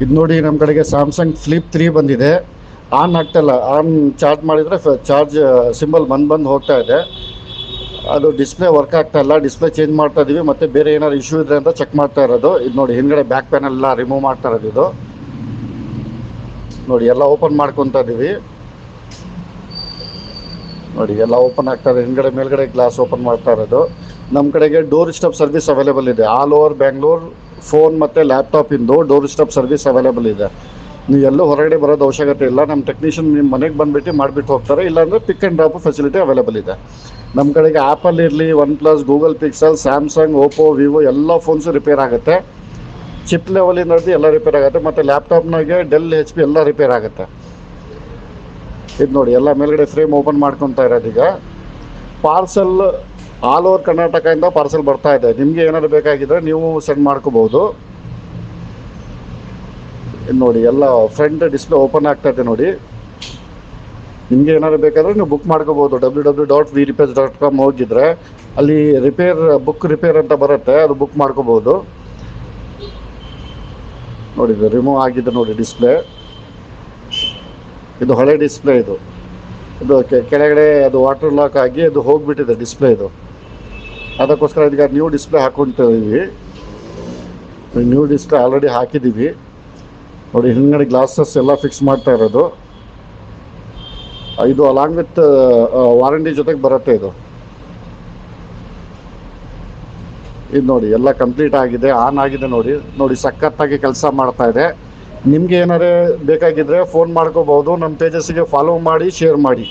ಇದು ನೋಡಿ ನಮ್ಮ ಕಡೆಗೆ ಸ್ಯಾಮ್ಸಂಗ್ ಫ್ಲಿಪ್ 3 ಬಂದಿದೆ. ಆನ್ ಆಗ್ತಾಯಿಲ್ಲ. ಆನ್ ಚಾರ್ಜ್ ಮಾಡಿದರೆ ಚಾರ್ಜ್ ಸಿಂಬಲ್ ಬಂದು ಹೋಗ್ತಾ ಇದೆ. ಅದು ಡಿಸ್ಪ್ಲೇ ವರ್ಕ್ ಆಗ್ತಾ ಇಲ್ಲ. ಡಿಸ್ಪ್ಲೇ ಚೇಂಜ್ ಮಾಡ್ತಾ ಇದೀವಿ, ಮತ್ತೆ ಬೇರೆ ಏನಾದ್ರು ಇಶ್ಯೂ ಇದೆ ಅಂತ ಚೆಕ್ ಮಾಡ್ತಾ ಇರೋದು. ಇದು ನೋಡಿ ಹಿಂದ್ಗಡೆ ಬ್ಯಾಕ್ ಪ್ಯಾನಲ್ ಎಲ್ಲ ರಿಮೂವ್ ಮಾಡ್ತಾ ಇರೋದು. ಇದು ನೋಡಿ ಎಲ್ಲ ಓಪನ್ ಮಾಡ್ಕೊತಾ ಇದೀವಿ. ನೋಡಿ ಎಲ್ಲ ಓಪನ್ ಆಗ್ತಾ ಇದೆ. ಹಿಂದ್ಗಡೆ ಮೇಲ್ಗಡೆ ಗ್ಲಾಸ್ ಓಪನ್ ಮಾಡ್ತಾ ಇರೋದು. ನಮ್ಮ ಕಡೆಗೆ ಡೋರ್ ಸ್ಟೆಪ್ ಸರ್ವಿಸ್ ಅವೈಲೇಬಲ್ ಇದೆ. ಆಲ್ ಓವರ್ ಬ್ಯಾಂಗ್ಳೂರ್ ಫೋನ್ ಮತ್ತು ಲ್ಯಾಪ್ಟಾಪ್ ಇಂದು ಡೋರ್ ಸ್ಟೆಪ್ ಸರ್ವಿಸ್ ಅವೈಲೇಬಲ್ ಇದೆ. ನೀವು ಎಲ್ಲೂ ಹೊರಗಡೆ ಬರೋದು ಅವಶ್ಯಕತೆ ಇಲ್ಲ. ನಮ್ಮ ಟೆಕ್ನಿಷಿಯನ್ ನಿಮ್ಮ ಮನೆಗೆ ಬಂದುಬಿಟ್ಟು ಮಾಡಿಬಿಟ್ಟು ಹೋಗ್ತಾರೆ. ಇಲ್ಲಾಂದರೆ pick and drop facility available ಇದೆ. ನಮ್ಮ ಕಡೆಗೆ ಆ್ಯಪಲ್ ಇರಲಿ, one plus, Google pixel, Samsung, Oppo, Vivo ಎಲ್ಲ ಫೋನ್ಸು ರಿಪೇರ್ ಆಗುತ್ತೆ. ಚಿಪ್ ಲೆವೆಲಿಂದ ಎಲ್ಲ ರಿಪೇರ್ ಆಗುತ್ತೆ. ಮತ್ತು ಲ್ಯಾಪ್ಟಾಪ್ನಾಗೆ ಡೆಲ್, HP ಎಲ್ಲ ರಿಪೇರ್ ಆಗುತ್ತೆ. ಇದು ನೋಡಿ ಎಲ್ಲ ಮೇಲ್ಗಡೆ ಫ್ರೇಮ್ ಓಪನ್ ಮಾಡ್ಕೊತಾ ಇರೋದೀಗ. ಪಾರ್ಸಲ್ ಆಲ್ ಓವರ್ ಕರ್ನಾಟಕದಿಂದ ಪಾರ್ಸಲ್ ಬರ್ತಾ ಇದೆ. ನಿಮಗೆ ಏನಾದ್ರು ಬೇಕಾಗಿದ್ದರೆ ನೀವು ಸೆಂಡ್ ಮಾಡ್ಕೋಬೋದು. ಇದು ನೋಡಿ ಎಲ್ಲ ಫ್ರಂಟ್ ಡಿಸ್ಪ್ಲೇ ಓಪನ್ ಆಗ್ತಾ ಇದೆ. ನೋಡಿ ನಿಮಗೆ ಏನಾದ್ರು ಬೇಕಾದರೆ ನೀವು ಬುಕ್ ಮಾಡ್ಕೋಬೋದು. www.vrepairs.com ಹೋಗಿದ್ರೆ ಅಲ್ಲಿ ಬುಕ್ ರಿಪೇರ್ ಅಂತ ಬರುತ್ತೆ, ಅದು ಬುಕ್ ಮಾಡ್ಕೋಬೋದು. ನೋಡಿ ಇದು ರಿಮೂವ್ ಆಗಿದೆ ನೋಡಿ ಡಿಸ್ಪ್ಲೇ. ಇದು ಹಳೆ ಡಿಸ್ಪ್ಲೇ. ಇದು ಕೆಳಗಡೆ ಅದು ವಾಟರ್ ಲಾಕ್ ಆಗಿ ಅದು ಹೋಗಿಬಿಟ್ಟಿದೆ ಡಿಸ್ಪ್ಲೇ. ಇದು ಅದಕ್ಕೋಸ್ಕರ ಇದೀಗ ನ್ಯೂ ಡಿಸ್ಪ್ಲೇ ಹಾಕ್ಕೊಳ್ತಿದ್ದೀವಿ. ನ್ಯೂ ಡಿಸ್ಪ್ಲೇ ಆಲ್ರೆಡಿ ಹಾಕಿದ್ದೀವಿ. ನೋಡಿ ಹಿಂದ್ಗಡೆ ಗ್ಲಾಸಸ್ ಎಲ್ಲ ಫಿಕ್ಸ್ ಮಾಡ್ತಾ ಇರೋದು. ಇದು ಅಲಾಂಗ್ ವಿತ್ ವಾರಂಟಿ ಜೊತೆಗೆ ಬರುತ್ತೆ. ಇದು ನೋಡಿ ಎಲ್ಲ ಕಂಪ್ಲೀಟ್ ಆಗಿದೆ, ಆನ್ ಆಗಿದೆ. ನೋಡಿ ಸಖತ್ತಾಗಿ ಕೆಲಸ ಮಾಡ್ತಾ ಇದೆ. ನಿಮಗೆ ಏನಾರೇ ಬೇಕಾಗಿದ್ದರೆ ಫೋನ್ ಮಾಡ್ಕೋಬೋದು. ನಮ್ಮ ಪೇಜಸ್ಸಿಗೆ ಫಾಲೋ ಮಾಡಿ, ಶೇರ್ ಮಾಡಿ.